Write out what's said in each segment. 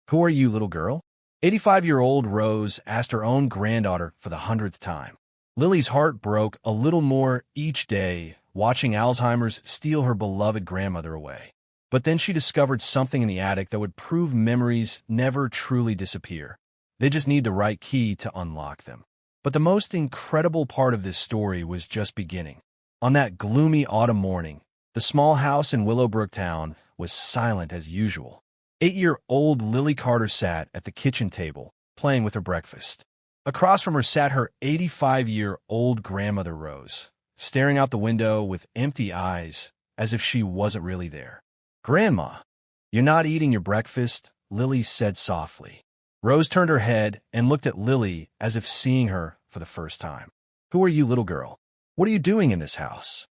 Who are you, little girl? 85-year-old Rose asked her own granddaughter for the 100th time. Lily's heart broke a little more each day, watching Alzheimer's steal her beloved grandmother away. But then she discovered something in the attic that would prove memories never truly disappear. They just need the right key to unlock them. But the most incredible part of this story was just beginning. On that gloomy autumn morning, the small house in Willowbrook Town was silent as usual. 8-year-old Lily Carter sat at the kitchen table, playing with her breakfast. Across from her sat her 85-year-old grandmother Rose, staring out the window with empty eyes, as if she wasn't really there. "Grandma, you're not eating your breakfast," Lily said softly. Rose turned her head and looked at Lily as if seeing her for the first time. "Who are you, little girl? What are you doing in this house?"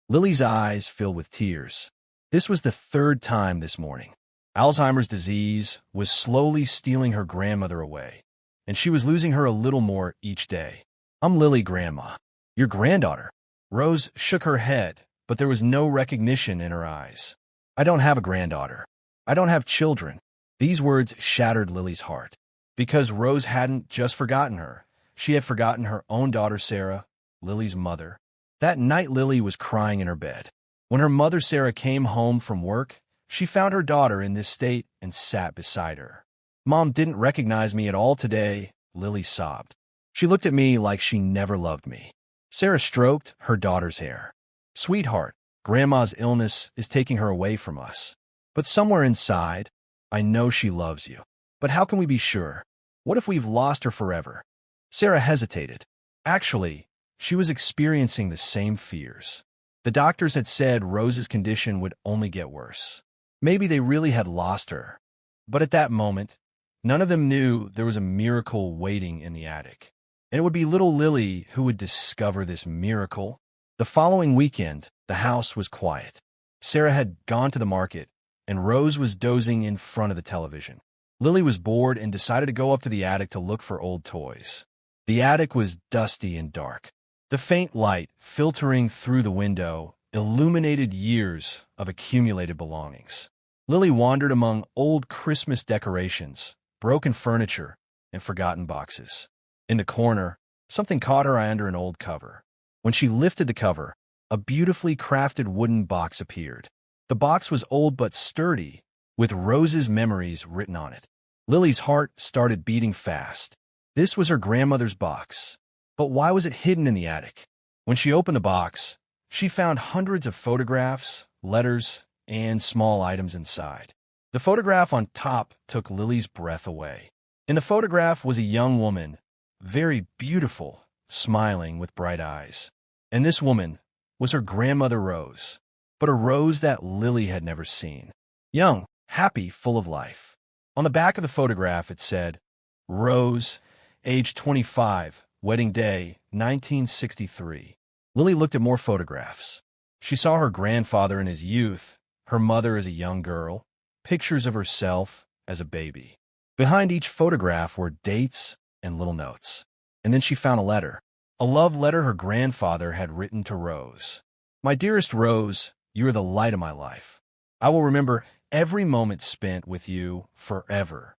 Lily's eyes filled with tears. This was the third time this morning. Alzheimer's disease was slowly stealing her grandmother away, and she was losing her a little more each day. "I'm Lily, Grandma. Your granddaughter." Rose shook her head, but there was no recognition in her eyes. "I don't have a granddaughter. I don't have children." These words shattered Lily's heart. Because Rose hadn't just forgotten her. She had forgotten her own daughter, Sarah, Lily's mother. That night, Lily was crying in her bed. When her mother, Sarah, came home from work, she found her daughter in this state and sat beside her. "Mom didn't recognize me at all today," Lily sobbed. "She looked at me like she never loved me." Sarah stroked her daughter's hair. "Sweetheart, Grandma's illness is taking her away from us. But somewhere inside, I know she loves you. But how can we be sure? What if we've lost her forever?" Sarah hesitated. Actually, she was experiencing the same fears. The doctors had said Rose's condition would only get worse. Maybe they really had lost her. But at that moment, none of them knew there was a miracle waiting in the attic. And it would be little Lily who would discover this miracle. The following weekend, the house was quiet. Sarah had gone to the market, and Rose was dozing in front of the television. Lily was bored and decided to go up to the attic to look for old toys. The attic was dusty and dark. The faint light filtering through the window illuminated years of accumulated belongings. Lily wandered among old Christmas decorations, broken furniture, and forgotten boxes. In the corner, something caught her eye under an old cover. When she lifted the cover, a beautifully crafted wooden box appeared. The box was old but sturdy, with Rose's memories written on it. Lily's heart started beating fast. This was her grandmother's box. But why was it hidden in the attic? When she opened the box, she found hundreds of photographs, letters, and small items inside. The photograph on top took Lily's breath away. In the photograph was a young woman, very beautiful, smiling with bright eyes. And this woman was her grandmother Rose, but a Rose that Lily had never seen. Young, happy, full of life. On the back of the photograph it said, "Rose, age 25, wedding day, 1963. Lily looked at more photographs. She saw her grandfather in his youth, her mother as a young girl, pictures of herself as a baby. Behind each photograph were dates and little notes. And then she found a love letter her grandfather had written to Rose. "My dearest Rose, you are the light of my life. I will remember every moment spent with you forever."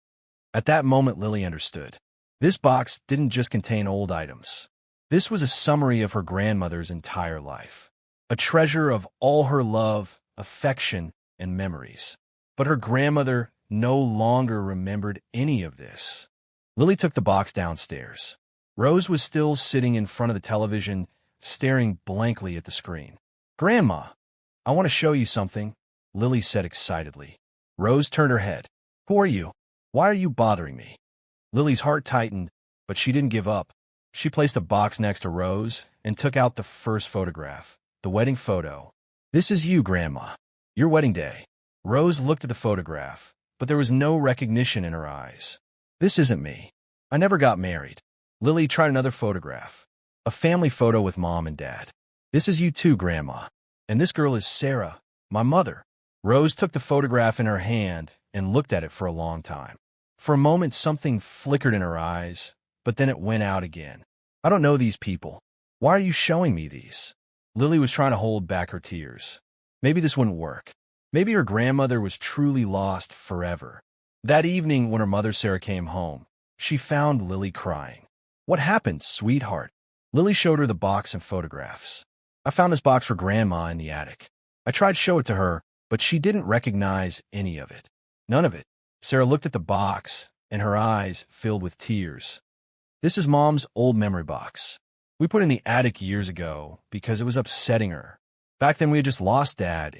At that moment, Lily understood. This box didn't just contain old items. This was a summary of her grandmother's entire life, a treasure of all her love, affection, and memories. But her grandmother no longer remembered any of this. Lily took the box downstairs. Rose was still sitting in front of the television, staring blankly at the screen. "Grandma, I want to show you something," Lily said excitedly. Rose turned her head. "Who are you? Why are you bothering me?" Lily's heart tightened, but she didn't give up. She placed a box next to Rose and took out the first photograph, the wedding photo. "This is you, Grandma. Your wedding day." Rose looked at the photograph, but there was no recognition in her eyes. "This isn't me. I never got married." Lily tried another photograph, a family photo with Mom and Dad. "This is you too, Grandma. And this girl is Sarah, my mother." Rose took the photograph in her hand and looked at it for a long time. For a moment, something flickered in her eyes, but then it went out again. "I don't know these people. Why are you showing me these?" Lily was trying to hold back her tears. Maybe this wouldn't work. Maybe her grandmother was truly lost forever. That evening, when her mother Sarah came home, she found Lily crying. "What happened, sweetheart?" Lily showed her the box and photographs. "I found this box for Grandma in the attic. I tried to show it to her, but she didn't recognize any of it. None of it." Sarah looked at the box, and her eyes filled with tears. "This is Mom's old memory box. We put it in the attic years ago because it was upsetting her. Back then we had just lost Dad,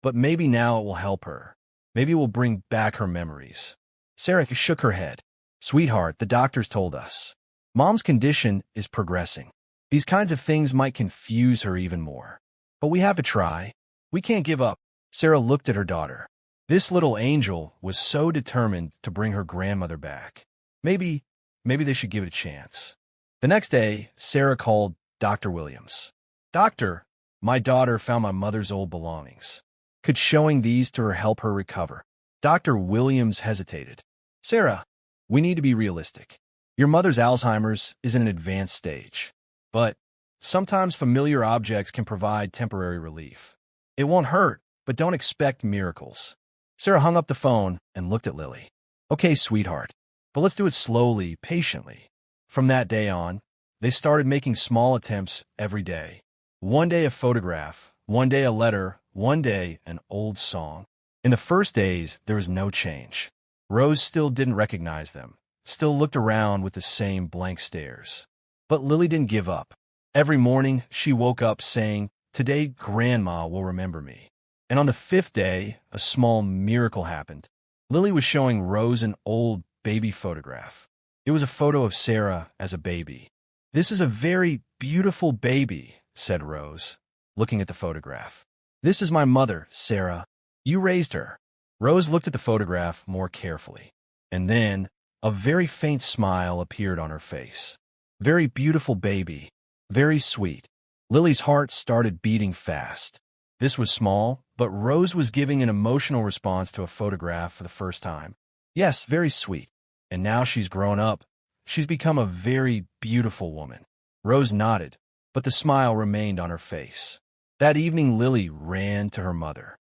but maybe now it will help her. Maybe it will bring back her memories." Sarah shook her head. "Sweetheart, the doctors told us. Mom's condition is progressing. These kinds of things might confuse her even more. But we have to try. We can't give up." Sarah looked at her daughter. This little angel was so determined to bring her grandmother back. Maybe they should give it a chance. The next day, Sarah called Dr. Williams. "Doctor, my daughter found my mother's old belongings. Could showing these to her help her recover?" Dr. Williams hesitated. "Sarah, we need to be realistic. Your mother's Alzheimer's is in an advanced stage. But sometimes familiar objects can provide temporary relief. It won't hurt, but don't expect miracles." Sarah hung up the phone and looked at Lily. "Okay, sweetheart, but let's do it slowly, patiently." From that day on, they started making small attempts every day. One day a photograph, one day a letter, one day an old song. In the first days, there was no change. Rose still didn't recognize them, still looked around with the same blank stares. But Lily didn't give up. Every morning, she woke up saying, "Today, Grandma will remember me." And on the fifth day, a small miracle happened. Lily was showing Rose an old baby photograph. It was a photo of Sarah as a baby. "This is a very beautiful baby," said Rose, looking at the photograph. "This is my mother, Sarah. You raised her." Rose looked at the photograph more carefully, and then a very faint smile appeared on her face. "Very beautiful baby. Very sweet." Lily's heart started beating fast. This was small, but Rose was giving an emotional response to a photograph for the first time. "Yes, very sweet. And now she's grown up. She's become a very beautiful woman." Rose nodded, but the smile remained on her face. That evening, Lily ran to her mother.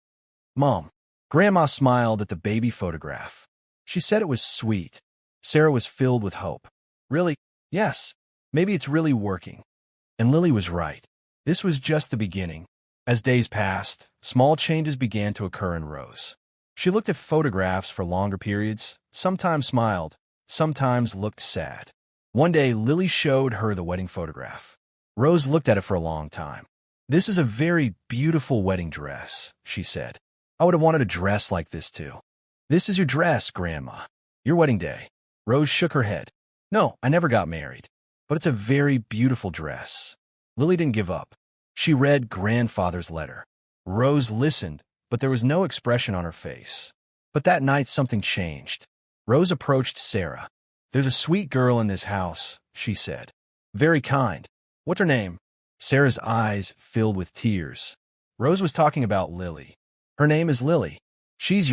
"Mom." Grandma smiled at the baby photograph. She said it was sweet. Sarah was filled with hope. "Really? Yes. Maybe it's really working." And Lily was right. This was just the beginning. As days passed, small changes began to occur in Rose. She looked at photographs for longer periods, sometimes smiled, sometimes looked sad. One day, Lily showed her the wedding photograph. Rose looked at it for a long time. "This is a very beautiful wedding dress," she said. "I would have wanted a dress like this too." "This is your dress, Grandma. Your wedding day." Rose shook her head. "No, I never got married. But it's a very beautiful dress." Lily didn't give up. She read Grandfather's letter. Rose listened, but there was no expression on her face. But that night something changed. Rose approached Sarah. "There's a sweet girl in this house," she said. "Very kind. What's her name?" Sarah's eyes filled with tears. Rose was talking about Lily. "Her name is Lily. She's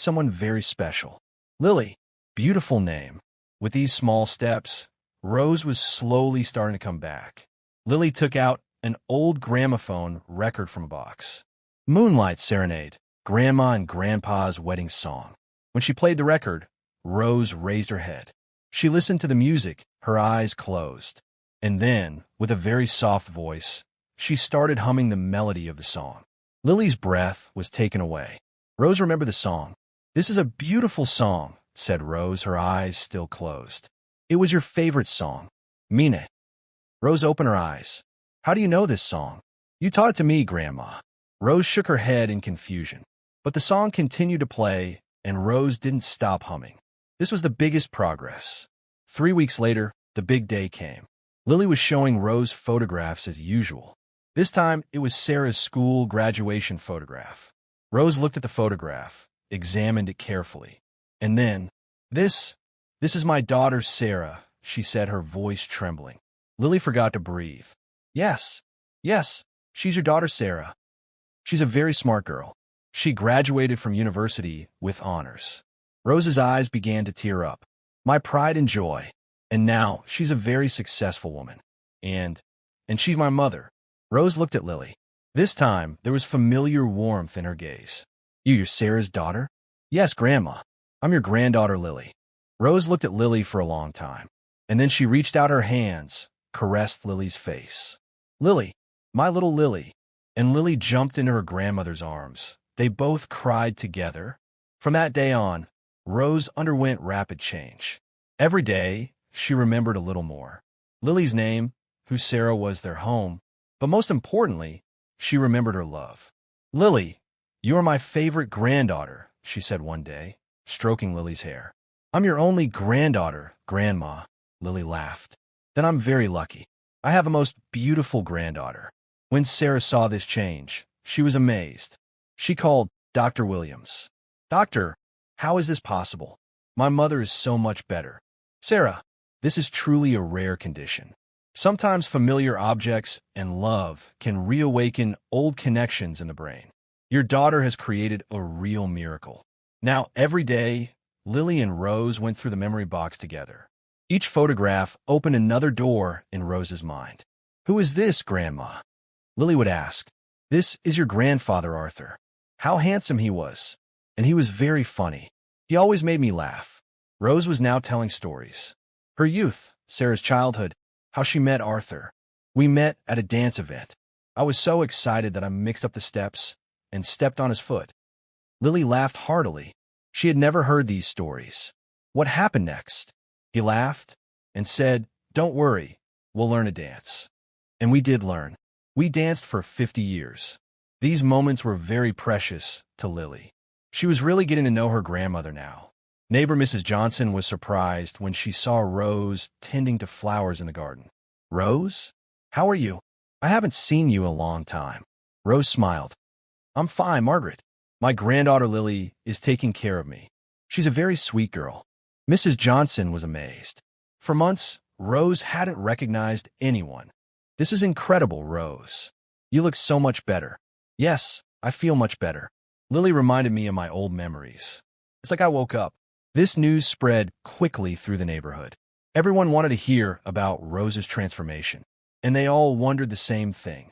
someone very special." Lily. Beautiful name. With these small steps, Rose was slowly starting to come back. Lily took out an old gramophone record from a box. "Moonlight Serenade," Grandma and Grandpa's wedding song. When she played the record, Rose raised her head. She listened to the music, her eyes closed. And then, with a very soft voice, she started humming the melody of the song. Lily's breath was taken away. Rose remembered the song. "This is a beautiful song," said Rose, her eyes still closed. "It was your favorite song. Mean it." Rose opened her eyes. "How do you know this song?" "You taught it to me, Grandma." Rose shook her head in confusion. But the song continued to play, and Rose didn't stop humming. This was the biggest progress. 3 weeks later, the big day came. Lily was showing Rose photographs as usual. This time, it was Sarah's school graduation photograph. Rose looked at the photograph, examined it carefully. And then, This is my daughter, Sarah," she said, her voice trembling. Lily forgot to breathe. Yes, she's your daughter, Sarah. She's a very smart girl. She graduated from university with honors." Rose's eyes began to tear up. "My pride and joy. And now she's a very successful woman. And she's my mother." Rose looked at Lily. This time, there was familiar warmth in her gaze. "You're Sarah's daughter?" "Yes, Grandma." I'm your granddaughter, Lily. Rose looked at Lily for a long time, and then she reached out her hands, caressed Lily's face. Lily, my little Lily. And Lily jumped into her grandmother's arms. They both cried together. From that day on, Rose underwent rapid change. Every day, she remembered a little more. Lily's name, who Sarah was their home, but most importantly, she remembered her love. Lily, you are my favorite granddaughter, she said one day, stroking Lily's hair. I'm your only granddaughter, Grandma, Lily laughed. Then I'm very lucky. I have a most beautiful granddaughter. When Sarah saw this change, she was amazed. She called Dr. Williams. Doctor, how is this possible? My mother is so much better. Sarah, this is truly a rare condition. Sometimes familiar objects and love can reawaken old connections in the brain. Your daughter has created a real miracle. Now, every day, Lily and Rose went through the memory box together. Each photograph opened another door in Rose's mind. Who is this, Grandma? Lily would ask. This is your grandfather, Arthur. How handsome he was. And he was very funny. He always made me laugh. Rose was now telling stories. Her youth, Sarah's childhood, how she met Arthur. We met at a dance event. I was so excited that I mixed up the steps and stepped on his foot. Lily laughed heartily. She had never heard these stories. What happened next? He laughed and said, Don't worry, we'll learn to dance. And we did learn. We danced for 50 years. These moments were very precious to Lily. She was really getting to know her grandmother now. Neighbor Mrs. Johnson was surprised when she saw Rose tending to flowers in the garden. Rose? How are you? I haven't seen you in a long time. Rose smiled. I'm fine, Margaret. My granddaughter Lily is taking care of me. She's a very sweet girl. Mrs. Johnson was amazed. For months, Rose hadn't recognized anyone. This is incredible, Rose. You look so much better. Yes, I feel much better. Lily reminded me of my old memories. It's like I woke up. This news spread quickly through the neighborhood. Everyone wanted to hear about Rose's transformation, and they all wondered the same thing.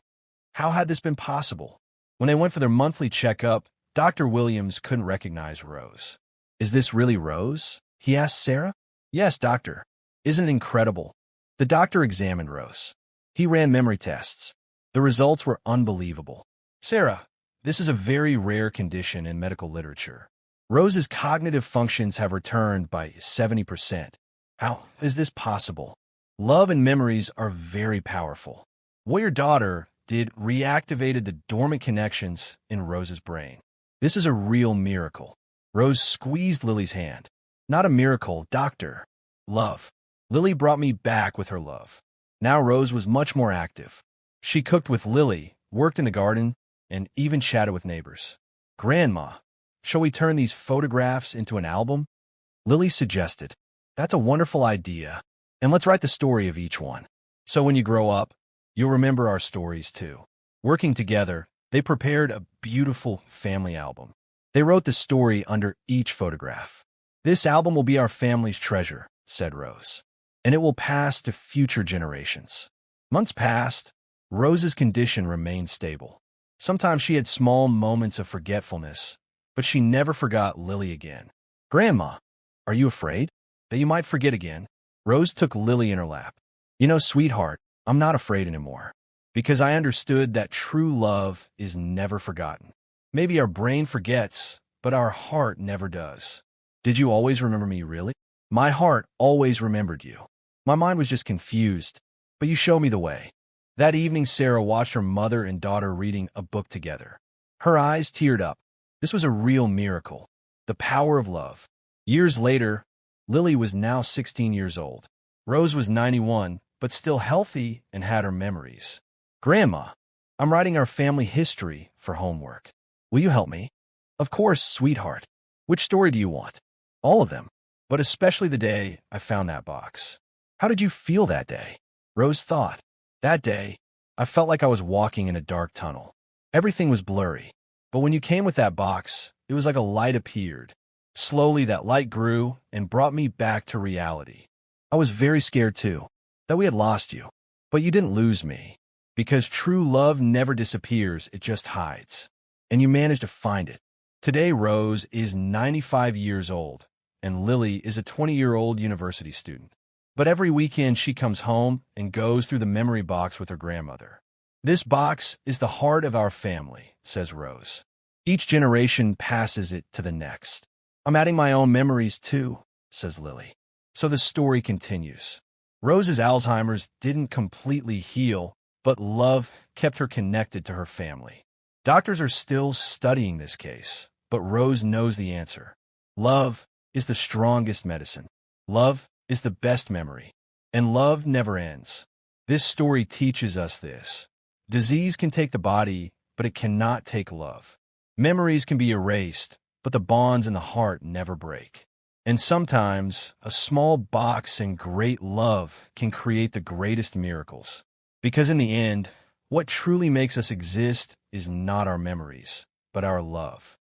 How had this been possible? When they went for their monthly checkup, Dr. Williams couldn't recognize Rose. Is this really Rose? He asked Sarah. Yes, doctor. Isn't it incredible? The doctor examined Rose. He ran memory tests. The results were unbelievable. Sarah, this is a very rare condition in medical literature. Rose's cognitive functions have returned by 70%. How is this possible? Love and memories are very powerful. What your daughter did reactivated the dormant connections in Rose's brain. This is a real miracle. Rose squeezed Lily's hand. Not a miracle, doctor. Love. Lily brought me back with her love. Now Rose was much more active. She cooked with Lily, worked in the garden, and even chatted with neighbors. Grandma, shall we turn these photographs into an album? Lily suggested. That's a wonderful idea. And let's write the story of each one. So when you grow up, you'll remember our stories too. Working together, they prepared a beautiful family album. They wrote the story under each photograph. This album will be our family's treasure, said Rose, and it will pass to future generations. Months passed. Rose's condition remained stable. Sometimes she had small moments of forgetfulness, but she never forgot Lily again. Grandma, are you afraid that you might forget again? Rose took Lily in her lap. You know, sweetheart, I'm not afraid anymore, because I understood that true love is never forgotten. Maybe our brain forgets, but our heart never does. Did you always remember me, really? My heart always remembered you. My mind was just confused, but you showed me the way. That evening, Sarah watched her mother and daughter reading a book together. Her eyes teared up. This was a real miracle. The power of love. Years later, Lily was now 16 years old. Rose was 91, but still healthy and had her memories. Grandma, I'm writing our family history for homework. Will you help me? Of course, sweetheart. Which story do you want? All of them, but especially the day I found that box. How did you feel that day? Rose thought. That day, I felt like I was walking in a dark tunnel. Everything was blurry, but when you came with that box, it was like a light appeared. Slowly, that light grew and brought me back to reality. I was very scared too, that we had lost you, but you didn't lose me, because true love never disappears, it just hides. And you managed to find it. Today, Rose is 95 years old, and Lily is a 20-year-old university student. But every weekend she comes home and goes through the memory box with her grandmother. "This box is the heart of our family," says Rose. "Each generation passes it to the next. I'm adding my own memories too," says Lily. So the story continues. Rose's Alzheimer's didn't completely heal, but love kept her connected to her family. Doctors are still studying this case, but Rose knows the answer. Love is the strongest medicine. Love is the best memory. And love never ends. This story teaches us this. Disease can take the body, but it cannot take love. Memories can be erased, but the bonds in the heart never break. And sometimes, a small box and great love can create the greatest miracles. Because in the end, what truly makes us exist is not our memories, but our love.